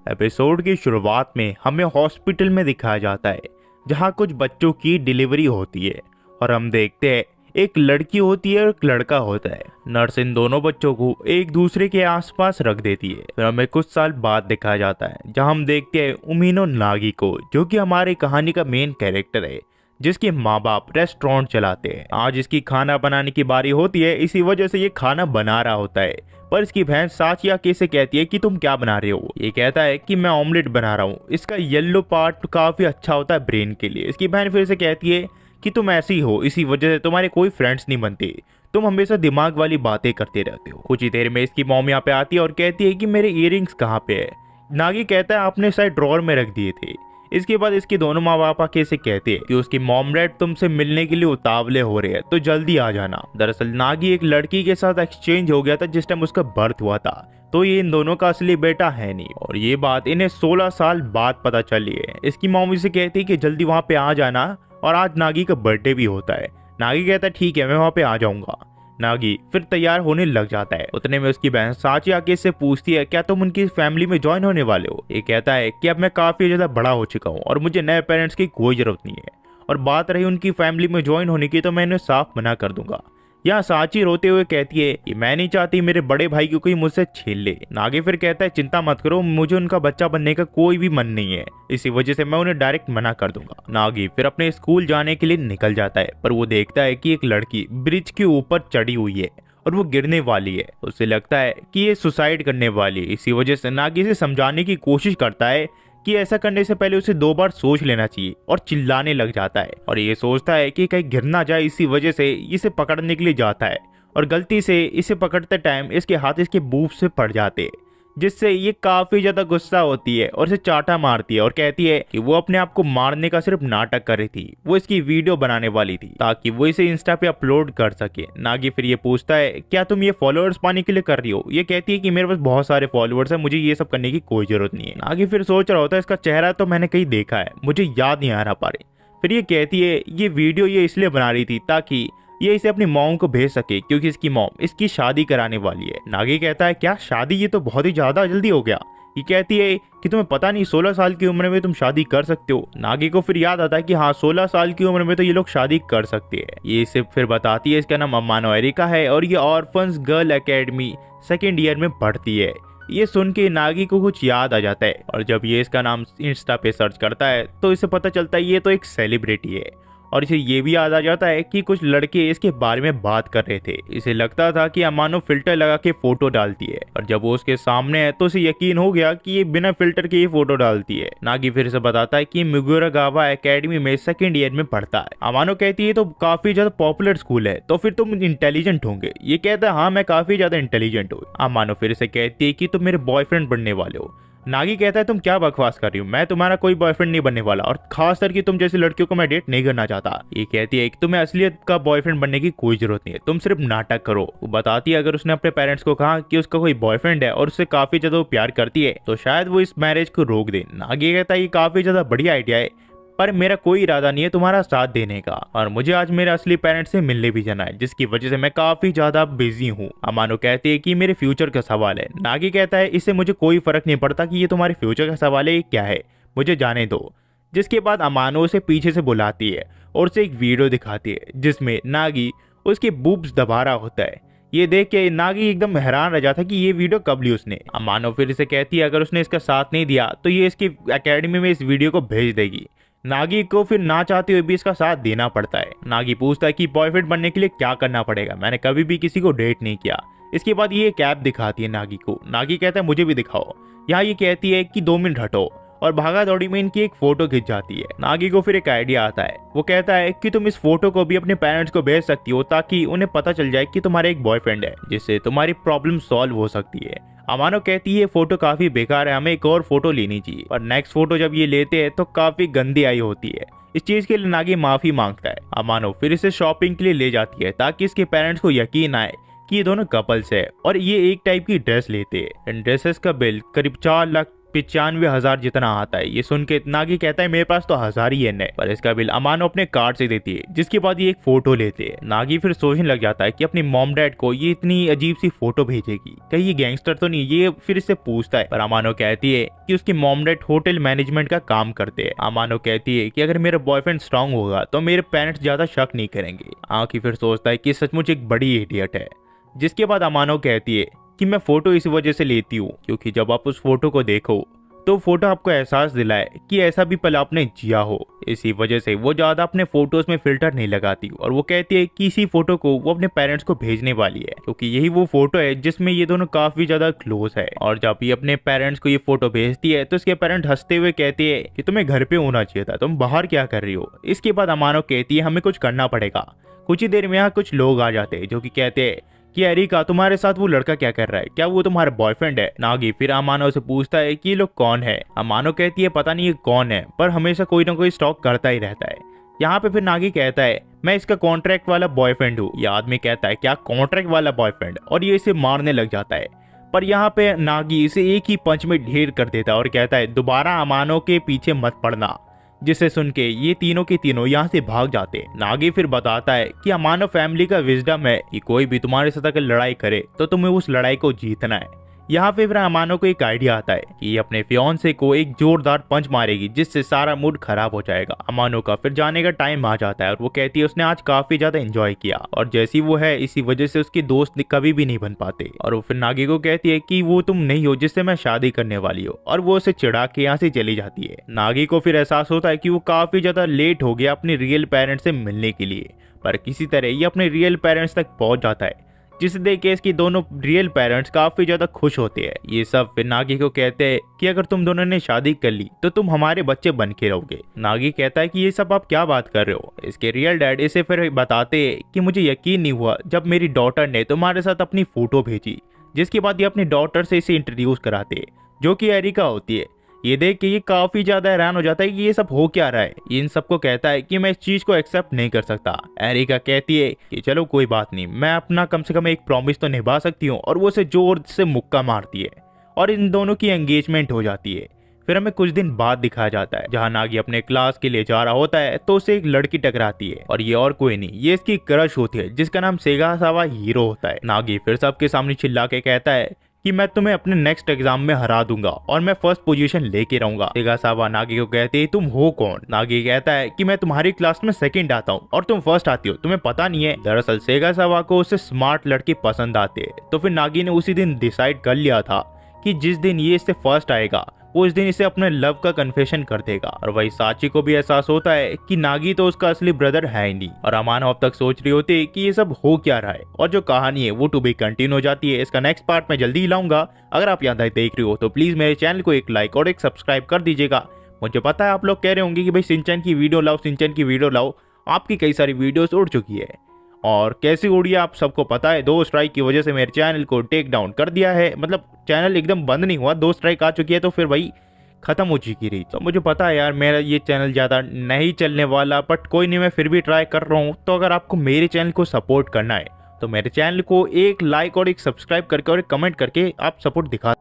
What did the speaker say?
Episode की शुरुआत में हमें हॉस्पिटल में दिखाया जाता है जहां कुछ बच्चों की डिलीवरी होती है और हम देखते हैं एक लड़की होती है और एक लड़का होता है। नर्स इन दोनों बच्चों को एक दूसरे के आसपास रख देती है। फिर हमें कुछ साल बाद दिखाया जाता है जहां हम देखते हैं उमिनो नागी को, जो कि हमारी कहानी का मेन कैरेक्टर है, जिसके माँ बाप रेस्टोरेंट चलाते हैं। आज इसकी खाना बनाने की बारी होती है, इसी वजह से ये खाना बना रहा होता है। पर इसकी बहन साचिया कैसे कहती है कि तुम क्या बना रहे हो। ये कहता है कि मैं ऑमलेट बना रहा हूँ। इसका येलो पार्ट काफी अच्छा होता है ब्रेन के लिए। इसकी बहन फिर से कहती है कि तुम ऐसी हो, इसी वजह से तुम्हारे कोई फ्रेंड्स नहीं बनते, तुम हमेशा दिमाग वाली बातें करते रहते हो। कुछ ही देर में इसकी मॉम यहाँ पे आती है और कहती है कि मेरे इयररिंग्स कहाँ पे है। नागी कहता है आपने शायद ड्रॉर में रख दिए थे। इसके बाद इसके दोनों माँ बाप आके इसे कहते हैं कि उसकी मॉम डैड तुमसे मिलने के लिए उतावले हो रहे हैं, तो जल्दी आ जाना। दरअसल नागी एक लड़की के साथ एक्सचेंज हो गया था जिस टाइम उसका बर्थ हुआ था, तो ये इन दोनों का असली बेटा है नहीं, और ये बात इन्हें 16 साल बाद पता चली है। इसकी मॉम इसे कहती है कि जल्दी वहाँ पे आ जाना, और आज नागी का बर्थडे भी होता है। नागी कहता है ठीक है मैं वहाँ पे आ जाऊंगा। नागी फिर तैयार होने लग जाता है। उतने में उसकी बहन साची आके इससे पूछती है क्या तुम उनकी फैमिली में ज्वाइन होने वाले हो। ये कहता है कि अब मैं काफी ज्यादा बड़ा हो चुका हूँ और मुझे नए पेरेंट्स की कोई जरूरत नहीं है, और बात रही उनकी फैमिली में ज्वाइन होने की तो मैं इन्हें साफ मना कर दूंगा। यहाँ साची रोते हुए कहती है कि मैं नहीं चाहती मेरे बड़े भाई को कोई मुझसे छीन ले। नागी फिर कहता है चिंता मत करो, मुझे उनका बच्चा बनने का कोई भी मन नहीं है, इसी वजह से मैं उन्हें डायरेक्ट मना कर दूंगा। नागी फिर अपने स्कूल जाने के लिए निकल जाता है, पर वो देखता है कि एक लड़की ब्रिज के ऊपर चढ़ी हुई है और वो गिरने वाली है। उसे लगता है कि ये सुसाइड करने वाली है, इसी वजह से नागी से समझाने की कोशिश करता है कि ऐसा करने से पहले उसे 2 बार सोच लेना चाहिए, और चिल्लाने लग जाता है और ये सोचता है कि कहीं गिर ना जाए, इसी वजह से इसे पकड़ने के लिए जाता है, और गलती से इसे पकड़ते टाइम इसके हाथ इसके बूब से पड़ जाते हैं, जिससे ये काफी ज्यादा गुस्सा होती है और इसे चाटा मारती है और कहती है कि वो अपने आप को मारने का सिर्फ नाटक कर रही थी, वो इसकी वीडियो बनाने वाली थी ताकि वो इसे इंस्टा पे अपलोड कर सके। नागी फिर ये पूछता है क्या तुम ये फॉलोअर्स पाने के लिए कर रही हो। ये कहती है कि मेरे पास बहुत सारे फॉलोअर्स है, मुझे ये सब करने की कोई जरूरत नहीं है। नागी फिर सोच रहा होता है इसका चेहरा तो मैंने कहीं देखा है, मुझे याद नहीं आ रहा पारे। फिर ये कहती है ये वीडियो ये इसलिए बना रही थी ताकि ये इसे अपनी मॉम को भेज सके, क्योंकि इसकी मॉम इसकी शादी कराने वाली है। नागी कहता है क्या शादी, ये तो बहुत ही ज्यादा जल्दी हो गया। ये कहती है कि तुम्हें पता नहीं 16 साल की उम्र में तुम शादी कर सकते हो। नागी को फिर याद आता है कि हाँ 16 साल की उम्र में तो ये लोग शादी कर सकते हैं। ये इसे फिर बताती है इसका नाम अमानो एरिका है और ये orphans girl academy 2nd year में पढ़ती है। ये सुन के नागी को कुछ याद आ जाता है, और जब ये इसका नाम इंस्टा पे सर्च करता है तो इसे पता चलता है ये तो एक सेलिब्रिटी है, और इसे ये भी याद आ जाता है कि कुछ लड़के इसके बारे में बात कर रहे थे। इसे लगता था कि अमानो फिल्टर लगा के फोटो डालती है, और जब वो उसके सामने है तो इसे यकीन हो गया कि ये बिना फिल्टर के ही फोटो डालती है। नागी फिर से बताता है कि मिगुरागावा एकेडमी में 2nd ईयर में पढ़ता है। अमानो कहती है तो काफी ज्यादा पॉपुलर स्कूल है, तो फिर तुम इंटेलिजेंट होंगे। ये कहता है हाँ मैं काफी ज्यादा इंटेलिजेंट हूँ। अमानो फिर से कहती है कि तुम मेरे बॉयफ्रेंड बनने वाले हो। नागी कहता है तुम क्या बकवास कर रही हो, मैं तुम्हारा कोई बॉयफ्रेंड नहीं बनने वाला, और खास करके तुम जैसी लड़कियों को मैं डेट नहीं करना चाहता। ये कहती है कि तुम्हें असलियत का बॉयफ्रेंड बनने की कोई जरूरत नहीं है, तुम सिर्फ नाटक करो। वो बताती है अगर उसने अपने पेरेंट्स को कहा कि उसका कोई बॉयफ्रेंड है और उससे काफी ज्यादा प्यार करती है तो शायद वो इस मैरिज को रोक दे। नागी कहता है ये काफी ज्यादा बढ़िया आइडिया है, पर मेरा कोई इरादा नहीं है तुम्हारा साथ देने का, और मुझे आज मेरे असली पेरेंट्स से मिलने भी जाना है, जिसकी वजह से मैं काफी ज्यादा बिजी हूँ। अमानो कहती है कि मेरे फ्यूचर का सवाल है। नागी कहता है इससे मुझे कोई फर्क नहीं पड़ता कि ये तुम्हारे फ्यूचर का सवाल है, ये क्या है, मुझे जाने दो। जिसके बाद अमानो उसे पीछे से बुलाती है और उसे एक वीडियो दिखाती है जिसमें नागी उसके बूब्स दबा रहा होता है। ये देख के नागी एकदम हैरान रह जाता है कि ये वीडियो कब ली उसने। अमानो फिर इसे कहती है अगर उसने इसका साथ नहीं दिया तो ये इसकी एकेडमी में इस वीडियो को भेज देगी। नागी को फिर ना चाहते हुए भी इसका साथ देना पड़ता है। नागी पूछता है कि बॉयफ्रेंड बनने के लिए क्या करना पड़ेगा, मैंने कभी भी किसी को डेट नहीं किया। इसके बाद ये एक ऐप दिखाती है नागी को। नागी कहता है मुझे भी दिखाओ। यहाँ ये कहती है कि 2 मिनट हटो, और भागा दौड़ी में इनकी एक फोटो खिंच जाती है। नागी को फिर एक आइडिया आता है, वो कहता है कि तुम इस फोटो को भी अपने पेरेंट्स को भेज सकती हो ताकि उन्हें पता चल जाए कि तुम्हारा एक बॉयफ्रेंड है, जिससे तुम्हारी प्रॉब्लम सॉल्व हो सकती है। अमानो कहती है फोटो काफी बेकार है, हमें एक और फोटो लेनी चाहिए। और नेक्स्ट फोटो जब ये लेते हैं तो काफी गंदी आई होती है। इस चीज के लिए नागी माफी मांगता है। अमानो फिर इसे शॉपिंग के लिए ले जाती है ताकि इसके पेरेंट्स को यकीन आए कि ये दोनों कपल्स है, और ये एक टाइप की ड्रेस लेते हैं। इन ड्रेसेस का बिल करीब 4 लाख 95,000 जितना आता है। ये सुन के नागी कहता है मेरे पास तो 1000 ही है, पर इसका बिल अमानो अपने कार्ड से देती है, जिसके बाद ये एक फोटो लेते हैं। नागी फिर सोचने लग जाता है कि अपनी मॉम डैड को ये इतनी अजीब सी फोटो भेजेगी, कहीं ये गैंगस्टर तो नहीं। ये फिर इससे पूछता है, पर अमानो कहती है कि उसकी मॉम डैड होटल मैनेजमेंट का काम करते हैं। अमानो कहती है कि अगर मेरा बॉयफ्रेंड स्ट्रांग होगा तो मेरे पेरेंट्स ज्यादा शक नहीं करेंगे। आंकी फिर सोचता है कि सचमुच एक बड़ी इडियट है। जिसके बाद अमानो कहती है कि मैं फोटो इस वजह से लेती हूँ क्योंकि जब आप उस फोटो को देखो तो फोटो आपको एहसास दिलाए कि ऐसा भी पल आपने जिया हो। इसी वजह से वो ज्यादा अपने फोटोज में फिल्टर नहीं लगाती और वो कहती है कि इसी फोटो को वो अपने पेरेंट्स को भेजने वाली है क्योंकि यही वो फोटो है जिसमें ये दोनों काफी ज्यादा क्लोज है। और जब ये अपने पेरेंट्स को ये फोटो भेजती है तो इसके पेरेंट्स हंसते हुए कहते हैं कि तुम्हें घर पे होना चाहिए था, तुम बाहर क्या कर रही हो। इसके बाद अमानो कहती है हमें कुछ करना पड़ेगा। कुछ ही देर में यहाँ कुछ लोग आ जाते हैं जो कि कहते हैं कि एरिका तुम्हारे साथ वो लड़का क्या कर रहा है, क्या वो तुम्हारा बॉयफ्रेंड है। नागी फिर अमानो से पूछता है कि ये लोग कौन है। अमानो कहती है पता नहीं ये कौन है, पर हमेशा कोई ना कोई स्टॉक करता ही रहता है। यहाँ पे फिर नागी कहता है मैं इसका कॉन्ट्रैक्ट वाला बॉयफ्रेंड हूँ। ये आदमी कहता है क्या कॉन्ट्रैक्ट वाला बॉयफ्रेंड, और ये इसे मारने लग जाता है। पर यहाँ पे नागी इसे एक ही पंच में ढेर कर देता है और कहता है दोबारा अमानो के पीछे मत पड़ना। जिसे सुन के ये तीनों के तीनों यहाँ से भाग जाते। नागी फिर बताता है कि अमानो फैमिली का विजडम है कि कोई भी तुम्हारे साथ अगर लड़ाई करे तो तुम्हें उस लड़ाई को जीतना है। यहाँ पे फिर अमानो को एक आइडिया आता है कि ये अपने फियांसे को एक जोरदार पंच मारेगी जिससे सारा मूड खराब हो जाएगा। अमानो का फिर जाने का टाइम आ जाता है और वो कहती है उसने आज काफी ज्यादा एंजॉय किया और जैसी वो है इसी वजह से उसके दोस्त कभी भी नहीं बन पाते। और वो फिर नागी को कहती है कि वो तुम नहीं हो जिससे मैं शादी करने वाली हूँ, और वो उसे चिढ़ा के यहाँ से चली जाती है। नागी को फिर एहसास होता है कि वो काफी ज्यादा लेट हो गया अपने रियल पेरेंट्स से मिलने के लिए, पर किसी तरह ये अपने रियल पेरेंट्स तक पहुंच जाता है, जिसे देख के इसकी दोनों रियल पेरेंट्स काफी ज्यादा खुश होते हैं। ये सब फिर नागी को कहते हैं कि अगर तुम दोनों ने शादी कर ली तो तुम हमारे बच्चे बन के रहोगे। नागी कहता है कि ये सब आप क्या बात कर रहे हो। इसके रियल डैड इसे फिर बताते हैं कि मुझे यकीन नहीं हुआ जब मेरी डॉटर ने तुम्हारे साथ अपनी फोटो भेजी। जिसके बाद ये अपनी डॉटर से इसे इंट्रोड्यूस कराते हैं जो कि एरिका होती है। ये देख के ये काफी ज्यादा हैरान हो जाता है कि ये सब हो क्या रहा है। ये इन सबको कहता है कि मैं इस चीज को एक्सेप्ट नहीं कर सकता। एरिका कहती है कि चलो कोई बात नहीं, मैं अपना कम से कम एक प्रॉमिस तो निभा सकती हूँ, और वो उसे जोर से मुक्का मारती है और इन दोनों की एंगेजमेंट हो जाती है। फिर हमें कुछ दिन बाद दिखाया जाता है जहाँ नागी अपने क्लास के लिए जा रहा होता है तो उसे एक लड़की टकराती है और ये और कोई नहीं, ये इसकी क्रश होती है जिसका नाम सेगासावा हीरो होता है। नागी फिर सबके सामने चिल्ला के कहता है कि मैं तुम्हें अपने नेक्स्ट एग्जाम में हरा दूंगा और मैं फर्स्ट पोजीशन लेके रहूंगा। सेगासावा नागी को कहते हैं तुम हो कौन। नागी कहता है कि मैं तुम्हारी क्लास में सेकंड आता हूँ और तुम फर्स्ट आती हो, तुम्हें पता नहीं है। दरअसल सेगासावा को उससे स्मार्ट लड़के पसंद आते, तो फिर नागी ने उसी दिन डिसाइड कर लिया था कि जिस दिन ये इससे फर्स्ट आएगा वो इस दिन इसे अपने लव का कन्फेशन कर देगा। और वही साची को भी एहसास होता है कि नागी तो उसका असली ब्रदर है ही नहीं, और अमानो अब तक सोच रही होती है कि ये सब हो क्या रहा है। और जो कहानी है वो टू बी कंटिन्यू हो जाती है। इसका नेक्स्ट पार्ट मैं जल्दी ही लाऊंगा। अगर आप यहाँ तक देख रहे हो तो प्लीज मेरे चैनल को एक लाइक और एक सब्सक्राइब कर दीजिएगा। मुझे पता है आप लोग कह रहे होंगे कि भाई सिंचन की वीडियो लाओ, सिंचन की वीडियो लाओ। आपकी कई सारी वीडियोस उड़ चुकी है और कैसी उड़ी है आप सबको पता है। 2 स्ट्राइक की वजह से मेरे चैनल को टेक डाउन कर दिया है, मतलब चैनल एकदम बंद नहीं हुआ, 2 स्ट्राइक आ चुकी है तो फिर भाई खत्म हो चुकी रही। तो मुझे पता है यार मेरा ये चैनल ज़्यादा नहीं चलने वाला, बट कोई नहीं, मैं फिर भी ट्राई कर रहा हूँ। तो अगर आपको मेरे चैनल को सपोर्ट करना है तो मेरे चैनल को एक लाइक और एक सब्सक्राइब करके और एक कमेंट करके आप सपोर्ट दिखा